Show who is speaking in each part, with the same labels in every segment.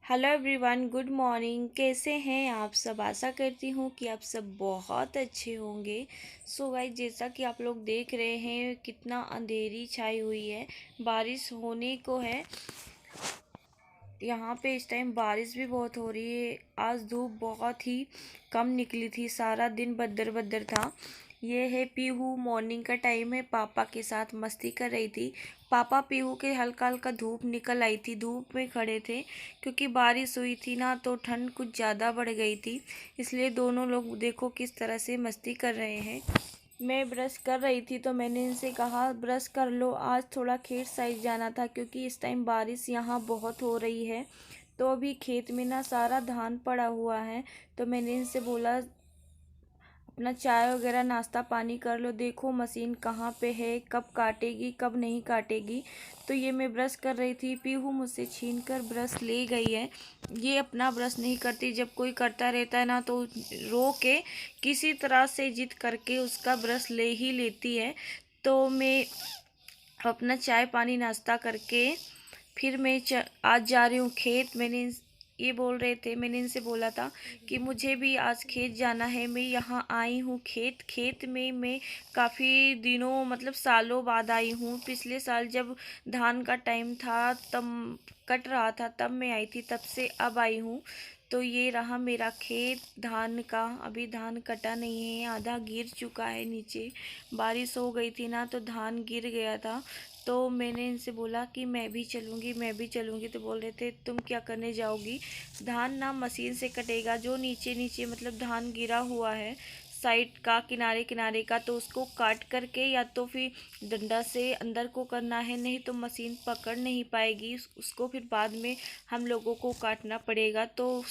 Speaker 1: Hello everyone, good morning. कैसे हैं आप सब? आशा करती हूँ कि आप सब बहुत अच्छे होंगे। सो गाइस, जैसा कि आप लोग देख रहे हैं कितना अंधेरी छाई हुई है, बारिश होने को है। यहाँ पे इस टाइम बारिश भी बहुत हो रही है। आज धूप बहुत ही कम निकली थी, सारा दिन बदर बदर था। ये है पीहू, मॉर्निंग का टाइम है, पापा के साथ मस्ती कर रही थी। पापा पीहू के हल्का हल्का धूप निकल आई थी, धूप में खड़े थे क्योंकि बारिश हुई थी ना, तो ठंड कुछ ज़्यादा बढ़ गई थी। इसलिए दोनों लोग देखो किस तरह से मस्ती कर रहे हैं। मैं ब्रश कर रही थी तो मैंने इनसे कहा ब्रश कर लो, आज थोड़ा खेत साइड जाना था क्योंकि इस टाइम बारिश यहाँ बहुत हो रही है। तो अभी खेत में ना सारा धान पड़ा हुआ है। तो मैंने इनसे बोला अपना चाय वगैरह नाश्ता पानी कर लो, देखो मशीन कहाँ पे है, कब काटेगी कब नहीं काटेगी। तो ये मैं ब्रश कर रही थी, पीहू मुझसे छीन कर ब्रश ले गई है। ये अपना ब्रश नहीं करती, जब कोई करता रहता है ना तो रो के किसी तरह से जिद करके उसका ब्रश ले ही लेती है। तो मैं अपना चाय पानी नाश्ता करके फिर मैं आज जा रही हूँ खेत। ये बोल रहे थे, मैंने इनसे बोला था कि मुझे भी आज खेत जाना है। मैं यहाँ आई हूँ खेत में मैं काफ़ी दिनों मतलब सालों बाद आई हूँ। पिछले साल जब धान का टाइम था तब कट रहा था, तब मैं आई थी, तब से अब आई हूँ। तो ये रहा मेरा खेत धान का। अभी धान कटा नहीं है, आधा गिर चुका है नीचे। बारिश हो गई थी ना तो धान गिर गया था। तो मैंने इनसे बोला कि मैं भी चलूँगी मैं भी चलूँगी। तो बोल रहे थे तुम क्या करने जाओगी? धान ना मशीन से कटेगा, जो नीचे नीचे मतलब धान गिरा हुआ है साइड का, किनारे किनारे का, तो उसको काट करके या तो फिर डंडा से अंदर को करना है, नहीं तो मशीन पकड़ नहीं पाएगी उसको, फिर बाद में हम लोगों को काटना पड़ेगा। तो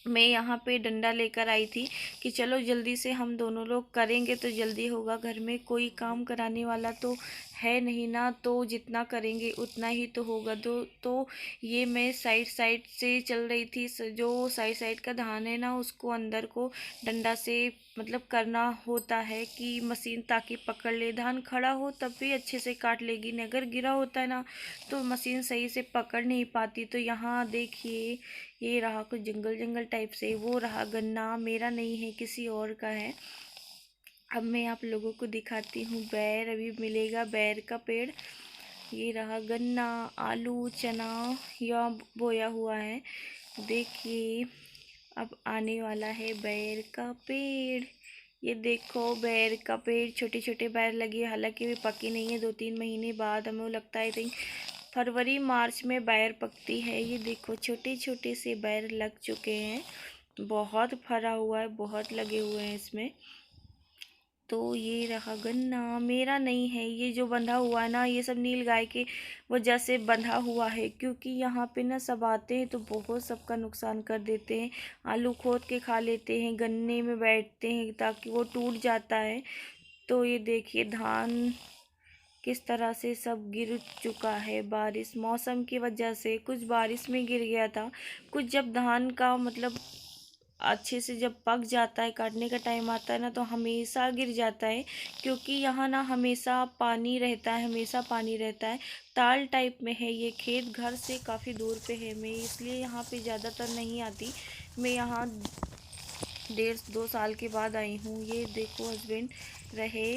Speaker 1: मैं यहाँ पे डंडा लेकर आई थी कि चलो जल्दी से हम दोनों लोग करेंगे तो जल्दी होगा। घर में कोई काम कराने वाला तो है नहीं ना, तो जितना करेंगे उतना ही तो होगा। तो ये मैं साइड साइड से चल रही थी। जो साइड साइड का धान है ना, उसको अंदर को डंडा से मतलब करना होता है कि मशीन ताकि पकड़ ले। धान खड़ा हो तब भी अच्छे से काट लेगी, अगर गिरा होता है ना तो मशीन सही से पकड़ नहीं पाती। तो यहाँ देखिए, ये रहा कुछ जंगल जंगल टाइप से, वो रहा गन्ना, मेरा नहीं है किसी और का है। अब मैं आप लोगों को दिखाती हूँ बैर, अभी मिलेगा बैर का पेड़। ये रहा गन्ना, आलू चना या बोया हुआ है। देखिए अब आने वाला है बैर का पेड़। ये देखो बैर का पेड़, छोटे छोटे बैर लगे, हालांकि अभी पकी नहीं है, 2-3 महीने बाद हमें लगता है, आई थिंक फरवरी मार्च में बैर पकती है। ये देखो छोटे छोटे से बैर लग चुके हैं, बहुत फरा हुआ है, बहुत लगे हुए हैं इसमें। तो ये रहा गन्ना, मेरा नहीं है। ये जो बंधा हुआ है ना, ये सब नील गाय के वजह से बंधा हुआ है, क्योंकि यहाँ पे ना सब आते हैं तो बहुत सबका नुकसान कर देते हैं। आलू खोद के खा लेते हैं, गन्ने में बैठते हैं ताकि वो टूट जाता है। तो ये देखिए धान किस तरह से सब गिर चुका है, बारिश मौसम की वजह से। कुछ बारिश में गिर गया था, कुछ जब धान का मतलब अच्छे से जब पक जाता है, काटने का टाइम आता है ना, तो हमेशा गिर जाता है। क्योंकि यहाँ ना हमेशा पानी रहता है, हमेशा पानी रहता है। ताल टाइप में है ये खेत, घर से काफ़ी दूर पे है। मैं इसलिए यहाँ पे ज़्यादातर नहीं आती। मैं यहाँ 1.5-2 साल के बाद आई हूँ। ये देखो हस्बैंड रहे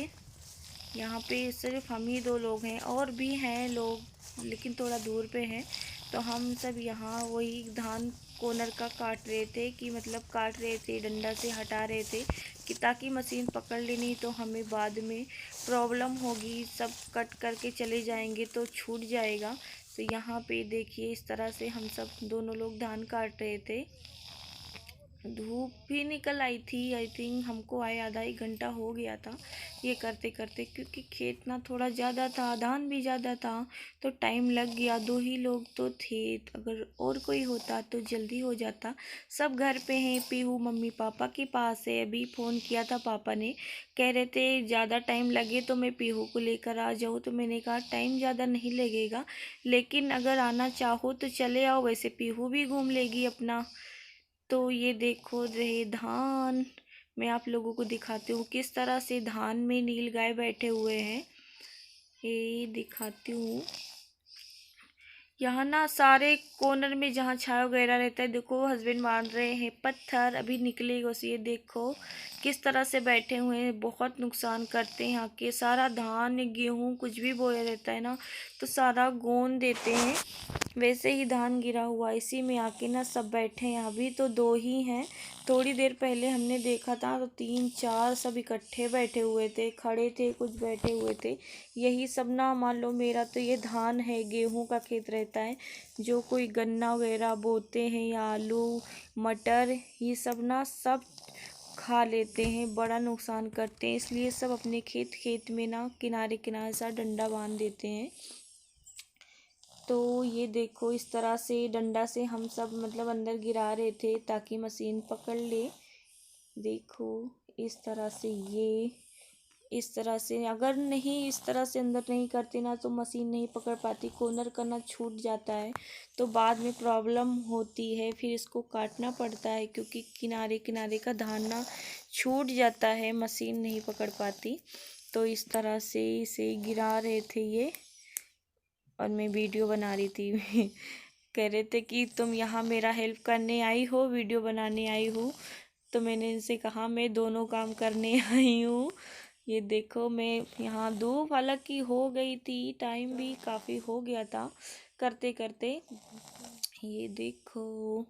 Speaker 1: यहाँ पे, सिर्फ हम ही 2 लोग हैं, और भी हैं लोग लेकिन थोड़ा दूर पे हैं। तो हम सब यहाँ वही धान कोनर का काट रहे थे, कि मतलब काट रहे थे, डंडा से हटा रहे थे कि ताकि मशीन पकड़ ले, नहीं तो हमें बाद में प्रॉब्लम होगी। सब कट करके चले जाएंगे तो छूट जाएगा। तो यहाँ पे देखिए इस तरह से हम सब दोनों लोग धान काट रहे थे। धूप भी निकल आई थी, आई थिंक हमको आए आधा 1 घंटा हो गया था ये करते करते, क्योंकि खेत ना थोड़ा ज़्यादा था, धान भी ज़्यादा था, तो टाइम लग गया। 2 ही लोग तो थे, अगर और कोई होता तो जल्दी हो जाता। सब घर पे हैं, पीहू मम्मी पापा के पास है। अभी फ़ोन किया था पापा ने, कह रहे थे ज़्यादा टाइम लगे तो मैं पीहू को लेकर आ जाऊँ। तो मैंने कहा टाइम ज़्यादा नहीं लगेगा, लेकिन अगर आना चाहो तो चले आओ, वैसे पीहू भी घूम लेगी अपना। तो ये देखो रहे धान, मैं आप लोगों को दिखाती हूँ किस तरह से धान में नील गाय बैठे हुए हैं। ये दिखाती हूँ, यहाँ ना सारे कॉर्नर में जहाँ छाया वगैरह रहता है, देखो हस्बैंड मार रहे हैं पत्थर, अभी निकलेगा उसे। ये देखो किस तरह से बैठे हुए हैं, बहुत नुकसान करते हैं। यहाँ के सारा धान गेहूँ कुछ भी बोया रहता है ना तो सारा गोंद देते हैं। वैसे ही धान गिरा हुआ इसी में आके ना सब बैठे हैं। अभी तो दो ही हैं, थोड़ी देर पहले हमने देखा था तो 3-4 सब इकट्ठे बैठे हुए थे, खड़े थे, कुछ बैठे हुए थे। यही सब ना, मान लो मेरा तो ये धान है, गेहूं का खेत रहता है, जो कोई गन्ना वगैरह बोते हैं या आलू मटर, ये सब ना सब खा लेते हैं, बड़ा नुकसान करते हैं। इसलिए सब अपने खेत खेत में ना किनारे किनारे सा डंडा बांध देते हैं। तो ये देखो इस तरह से डंडा से हम सब मतलब अंदर गिरा रहे थे ताकि मशीन पकड़ ले। देखो इस तरह से, ये इस तरह से अगर नहीं इस तरह से अंदर नहीं करते ना तो मशीन नहीं पकड़ पाती, कॉर्नर करना छूट जाता है तो बाद में प्रॉब्लम होती है, फिर इसको काटना पड़ता है क्योंकि किनारे किनारे का धान ना छूट जाता है, मशीन नहीं पकड़ पाती। तो इस तरह से इसे गिरा रहे थे ये, और मैं वीडियो बना रही थी। कह रहे थे कि तुम यहाँ मेरा हेल्प करने आई हो, वीडियो बनाने आई हो। तो मैंने इनसे कहा मैं दोनों काम करने आई हूँ। ये देखो मैं यहाँ धूप हालांकि हो गई थी, टाइम भी काफ़ी हो गया था करते करते। ये देखो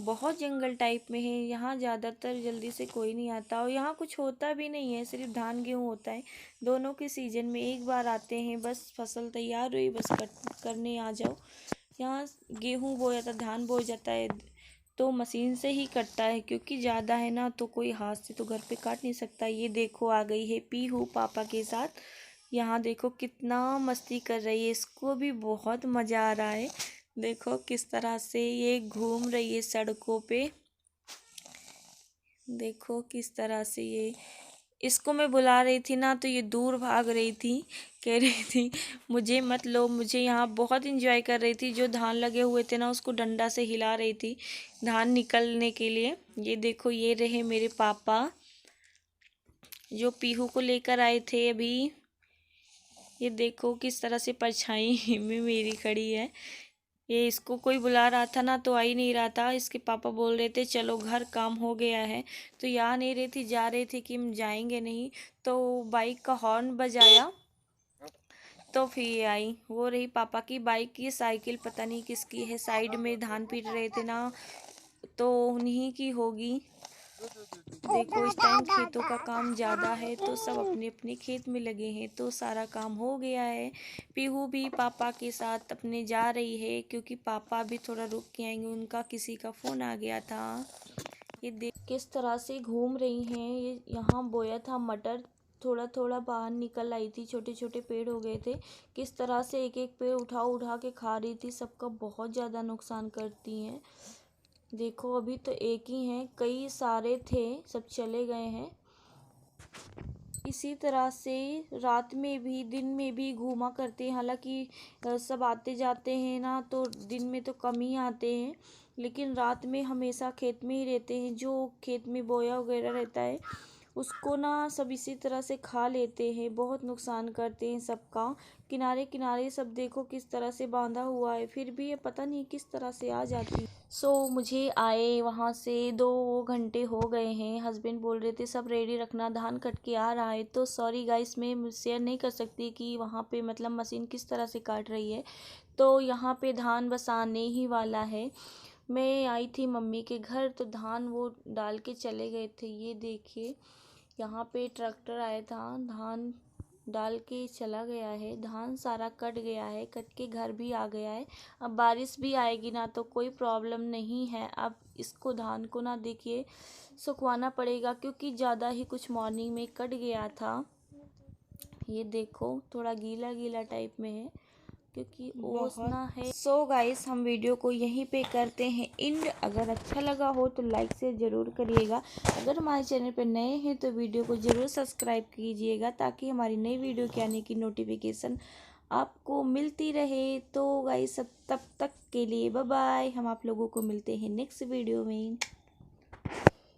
Speaker 1: बहुत जंगल टाइप में है यहाँ, ज़्यादातर जल्दी से कोई नहीं आता और यहाँ कुछ होता भी नहीं है, सिर्फ धान गेहूँ होता है। दोनों के सीजन में एक बार आते हैं, बस फसल तैयार हुई बस करने आ जाओ। यहाँ गेहूँ बोया जाता, धान बोया जाता है तो मशीन से ही कटता है क्योंकि ज़्यादा है ना तो कोई हाथ से तो घर पे काट नहीं सकता। ये देखो आ गई है पीहू पापा के साथ, यहाँ देखो कितना मस्ती कर रही है, इसको भी बहुत मज़ा आ रहा है। देखो किस तरह से ये घूम रही है सड़कों पे, देखो किस तरह से ये, इसको मैं बुला रही थी ना तो ये दूर भाग रही थी, कह रही थी मुझे मत लो, मुझे यहाँ बहुत इंजॉय कर रही थी। जो धान लगे हुए थे ना उसको डंडा से हिला रही थी धान निकलने के लिए। ये देखो ये रहे मेरे पापा जो पीहू को लेकर आए थे अभी। ये देखो किस तरह से परछाई में मेरी खड़ी है। ये इसको कोई बुला रहा था ना तो आ ही नहीं रहा था, इसके पापा बोल रहे थे चलो घर काम हो गया है, तो यहाँ नहीं रही थी, जा रहे थे कि हम जाएंगे नहीं, तो बाइक का हॉर्न बजाया तो फिर ये आई। वो रही पापा की बाइक, ये साइकिल पता नहीं किसकी है, साइड में धान पीट रहे थे ना तो उन्हीं की होगी। देखो इस टाइम खेतों का काम ज़्यादा है तो सब अपने अपने खेत में लगे हैं, तो सारा काम हो गया है। पीहू भी पापा के साथ अपने जा रही है क्योंकि पापा भी थोड़ा रुक के आएंगे, उनका किसी का फ़ोन आ गया था। ये देख किस तरह से घूम रही हैं। ये यहाँ बोया था मटर, थोड़ा थोड़ा बाहर निकल आई थी, छोटे छोटे पेड़ हो गए थे। किस तरह से एक एक पेड़ उठा उठा के खा रही थी, सबका बहुत ज़्यादा नुकसान करती हैं। देखो अभी तो एक ही हैं, कई सारे थे सब चले गए हैं। इसी तरह से रात में भी दिन में भी घूमा करते हैं, हालांकि सब आते जाते हैं ना तो दिन में तो कम ही आते हैं, लेकिन रात में हमेशा खेत में ही रहते हैं। जो खेत में बोया वगैरह रहता है उसको ना सब इसी तरह से खा लेते हैं, बहुत नुकसान करते हैं सबका। किनारे किनारे सब देखो किस तरह से बांधा हुआ है, फिर भी ये पता नहीं किस तरह से आ जाती। मुझे आए वहाँ से 2 घंटे हो गए हैं, हस्बैंड बोल रहे थे सब रेडी रखना धान कट के आ रहा है। तो सॉरी गाइस मैं शेयर नहीं कर सकती कि वहाँ पे मतलब मशीन किस तरह से काट रही है। तो यहाँ पे धान बस आने ही वाला है। मैं आई थी मम्मी के घर तो धान वो डाल के चले गए थे। ये देखिए यहाँ पे ट्रैक्टर आया था, धान डाल के चला गया है, धान सारा कट गया है, कट के घर भी आ गया है। अब बारिश भी आएगी ना तो कोई प्रॉब्लम नहीं है। अब इसको धान को ना देखिए सुखवाना पड़ेगा क्योंकि ज़्यादा ही कुछ मॉर्निंग में कट गया था। ये देखो थोड़ा गीला गीला टाइप में है क्योंकि ओस ना है। गाइस हम वीडियो को यहीं पे करते हैं एंड। अगर अच्छा लगा हो तो लाइक से ज़रूर करिएगा। अगर हमारे चैनल पर नए हैं तो वीडियो को ज़रूर सब्सक्राइब कीजिएगा ताकि हमारी नई वीडियो के आने की नोटिफिकेशन आपको मिलती रहे। तो गाइस तब तक के लिए बाय बाय, हम आप लोगों को मिलते हैं नेक्स्ट वीडियो में।